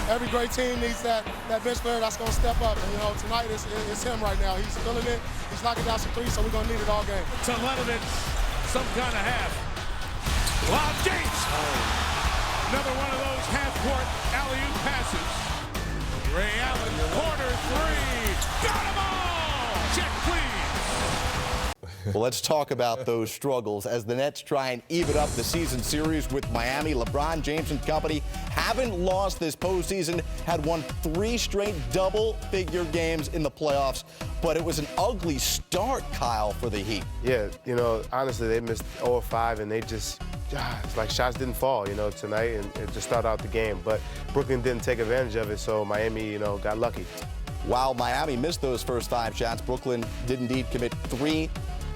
every great team needs that bench player that's going to step up. And, you know, tonight it's him right now. He's feeling it. He's knocking down some threes, so we're going to need it all game. Teletovic, some kind of half. Lob James. Another one of those half-court alley-oop passes. Ray Allen, corner three. Got them all. Check, please. Well, let's talk about those struggles as the Nets try and even up the season series with Miami. LeBron James and company haven't lost this postseason, had won 3 straight double-figure games in the playoffs, but it was an ugly start, Kyle, for the Heat. Yeah, you know, honestly, they missed 0-5, and they just, it's like shots didn't fall, you know, tonight, and it just started out the game. But Brooklyn didn't take advantage of it, so Miami, you know, got lucky. While Miami missed those first 5 shots, Brooklyn did indeed commit 3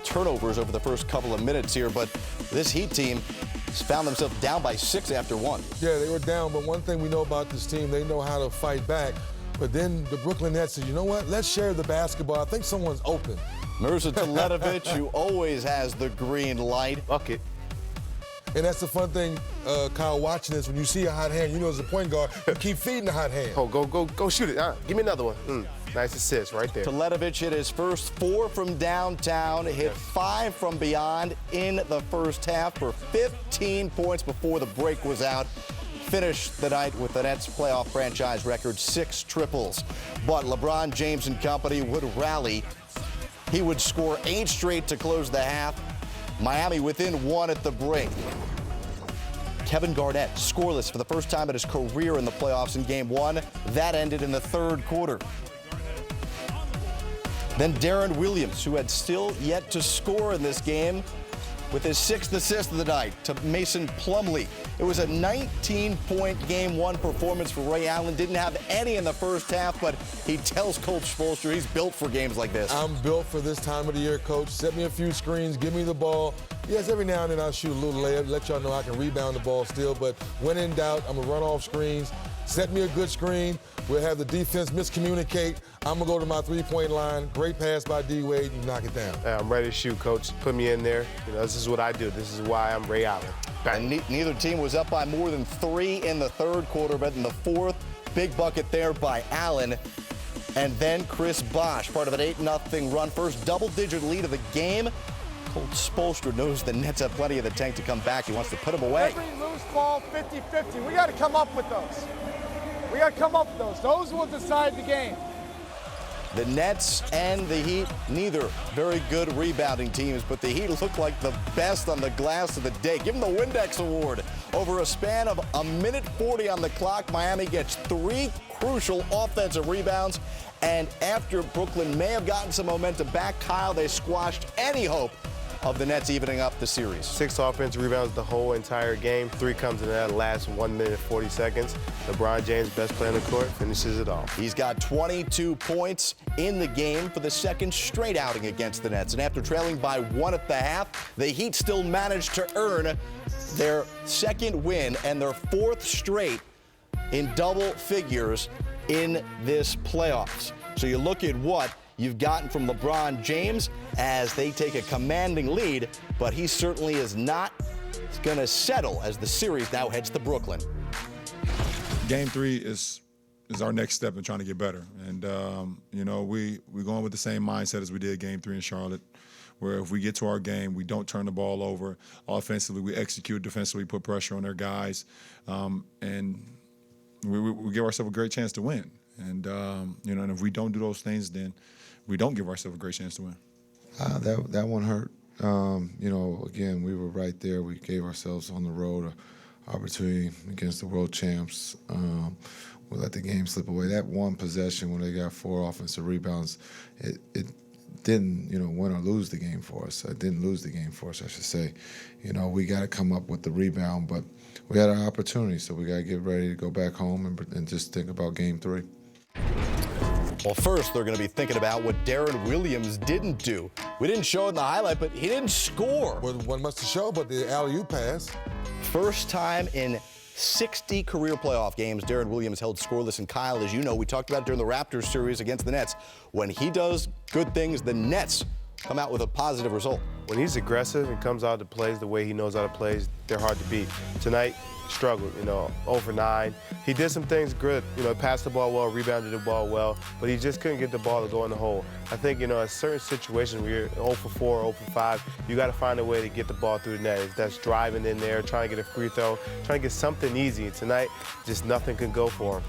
turnovers over the first couple of minutes here, but this Heat team found themselves down by 6 after 1. Yeah, they were down, but one thing we know about this team, they know how to fight back. But then the Brooklyn Nets said, you know what, let's share the basketball. I think someone's open. Mirza Teletovic, who always has the green light. Bucket. And that's the fun thing, Kyle, watching this. When you see a hot hand, you know as a point guard, you keep feeding the hot hand. Oh, go shoot it. Give me another one. Nice assist right there. Teletovic hit his first 4 from downtown, hit 5 from beyond in the first half for 15 points before the break was out. Finished the night with the Nets playoff franchise record 6 triples. But LeBron James and company would rally. He would score 8 straight to close the half. Miami within 1 at the break. Kevin Garnett scoreless for the first time in his career in the playoffs in Game 1. That ended in the 3rd quarter. Then Darren Williams, who had still yet to score in this game, with his 6th assist of the night to Mason Plumlee. It was a 19-point Game 1 performance for Ray Allen. Didn't have any in the first half, but he tells Coach Spoelstra he's built for games like this. I'm built for this time of the year, Coach. Set me a few screens, give me the ball. Yes, every now and then I'll shoot a little layup, let y'all know I can rebound the ball still, but when in doubt, I'm going to run off screens. Set me a good screen. We'll have the defense miscommunicate. I'm going to go to my 3-point line. Great pass by D-Wade and knock it down. I'm ready to shoot, Coach. Put me in there. You know, this is what I do. This is why I'm Ray Allen. And neither team was up by more than 3 in the 3rd quarter, but in the 4th, big bucket there by Allen. And then Chris Bosh, part of an 8-0 run. First double-digit lead of the game. Coach Spoelstra knows the Nets have plenty of the tank to come back. He wants to put them away. Every loose ball, 50-50. We got to come up with those. We got to come up with those. Those will decide the game. The Nets and the Heat, neither very good rebounding teams, but the Heat look like the best on the glass of the day. Give them the Windex Award. Over a span of 1:40 on the clock, Miami gets 3 crucial offensive rebounds. And after Brooklyn may have gotten some momentum back, Kyle, they squashed any hope of the Nets evening up the series. 6 offensive rebounds the whole entire game. 3 comes in that last 1 minute 40 seconds. LeBron James, best player on the court, finishes it off. He's got 22 points in the game for the 2nd straight outing against the Nets. And after trailing by 1 at the half, the Heat still managed to earn their 2nd win and their 4th straight in double figures in this playoffs. So you look at what you've gotten from LeBron James as they take a commanding lead, but he certainly is not going to settle as the series now heads to Brooklyn. Game 3 is our next step in trying to get better. And, you know, we're going with the same mindset as we did Game 3 in Charlotte, where if we get to our game, we don't turn the ball over. Offensively, we execute. Defensively, put pressure on their guys. And we give ourselves a great chance to win. And, you know, and if we don't do those things, then we don't give ourselves a great chance to win. That one hurt. You know, again, we were right there. We gave ourselves on the road an opportunity against the world champs. We let the game slip away. That one possession when they got 4 offensive rebounds, it didn't, you know, win or lose the game for us. It didn't lose the game for us, I should say. You know, we got to come up with the rebound, but we had our opportunity, so we got to get ready to go back home and just think about Game 3. Well, first, they're going to be thinking about what Darren Williams didn't do. We didn't show it in the highlight, but he didn't score. Well, one must have shown, but the alley-oop pass. First time in 60 career playoff games, Darren Williams held scoreless. And Kyle, as you know, we talked about it during the Raptors series against the Nets. When he does good things, the Nets come out with a positive result. When he's aggressive and comes out to plays the way he knows how to play, they're hard to beat. Tonight, struggled, 0 for 9. He did some things good, passed the ball well, rebounded the ball well, but he just couldn't get the ball to go in the hole. I think, a certain situation where you're 0 for 4, 0 for 5, you got to find a way to get the ball through the net. If that's driving in there, trying to get a free throw, trying to get something easy. Tonight, just nothing could go for him.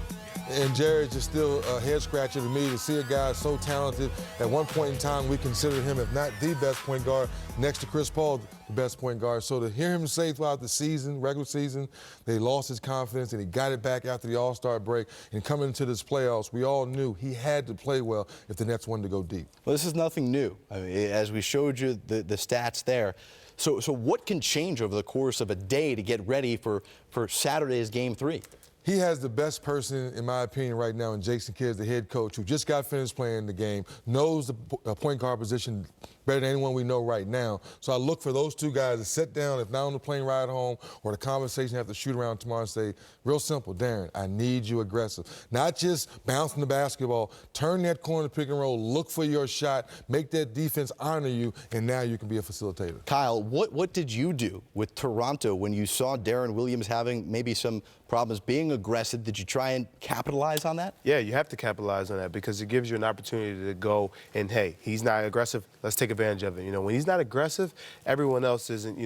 And Jared's just still a head-scratcher to me to see a guy so talented. At one point in time, we considered him, if not the best point guard, next to Chris Paul, the best point guard. So to hear him say throughout the season, regular season, that he lost his confidence and he got it back after the All-Star break, and coming into this playoffs, we all knew he had to play well if the Nets wanted to go deep. Well, this is nothing new. I mean, as we showed you the stats there. So what can change over the course of a day to get ready for Saturday's Game 3? He has the best person, in my opinion, right now in Jason Kidd, the head coach, who just got finished playing the game, knows the point guard position better than anyone we know right now. So I look for those two guys to sit down, if not on the plane ride home or the conversation after shoot around tomorrow, and say, real simple, Darren, I need you aggressive. Not just bouncing the basketball, turn that corner pick and roll, look for your shot, make that defense honor you, and now you can be a facilitator. Kyle, what did you do with Toronto when you saw Darren Williams having maybe some problems being aggressive? Did you try and capitalize on that? Yeah, you have to capitalize on that because it gives you an opportunity to go and, hey, he's not aggressive, let's take advantage of it. When he's not aggressive, everyone else isn't,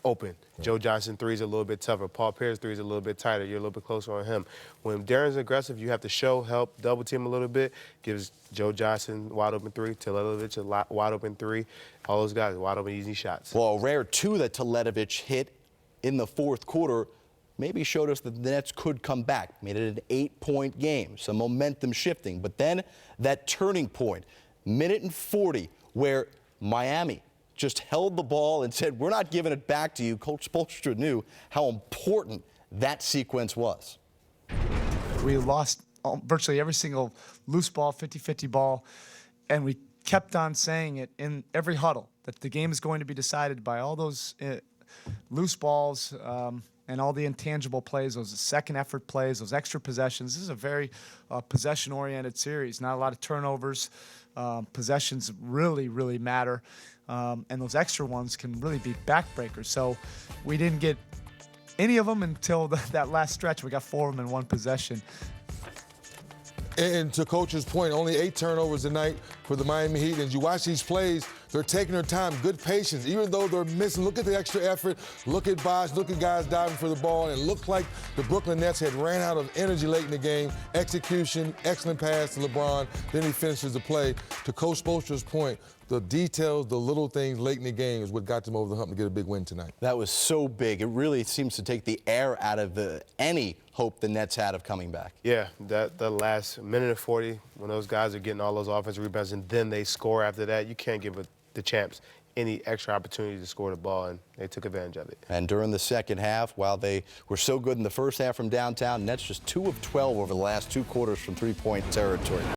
open. Right. Joe Johnson three's a little bit tougher. Paul Pierce three's a little bit tighter. You're a little bit closer on him. When Darren's aggressive, you have to show, help, double team a little bit. Gives Joe Johnson wide open 3, Teletovic a wide open 3. All those guys wide open easy shots. Well, a rare 2 that Teletovic hit in the fourth quarter maybe showed us that the Nets could come back, made it an 8-point game, some momentum shifting. But then that turning point, minute and 40, where Miami just held the ball and said, we're not giving it back to you. Coach Spoelstra knew how important that sequence was. We lost virtually every single loose ball, 50-50 ball, and we kept on saying it in every huddle, that the game is going to be decided by all those loose balls, and all the intangible plays, those second effort plays, those extra possessions. This is a very possession-oriented series, not a lot of turnovers. Possessions really, really matter, and those extra ones can really be backbreakers. So we didn't get any of them until that last stretch. We got 4 of them in one possession. And to Coach's point, only 8 turnovers tonight for the Miami Heat. And you watch these plays, they're taking their time, good patience. Even though they're missing, look at the extra effort, look at Bosh, look at guys diving for the ball. And it looked like the Brooklyn Nets had ran out of energy late in the game. Execution, excellent pass to LeBron. Then he finishes the play. To Coach Spoelstra's point, the details, the little things late in the game is what got them over the hump to get a big win tonight. That was so big. It really seems to take the air out of any hope the Nets had of coming back. Yeah, the last minute and 40, when those guys are getting all those offensive rebounds and then they score after that, you can't give the champs any extra opportunity to score the ball, and they took advantage of it. And during the second half, while they were so good in the first half from downtown, Nets just 2 of 12 over the last 2 quarters from three-point territory.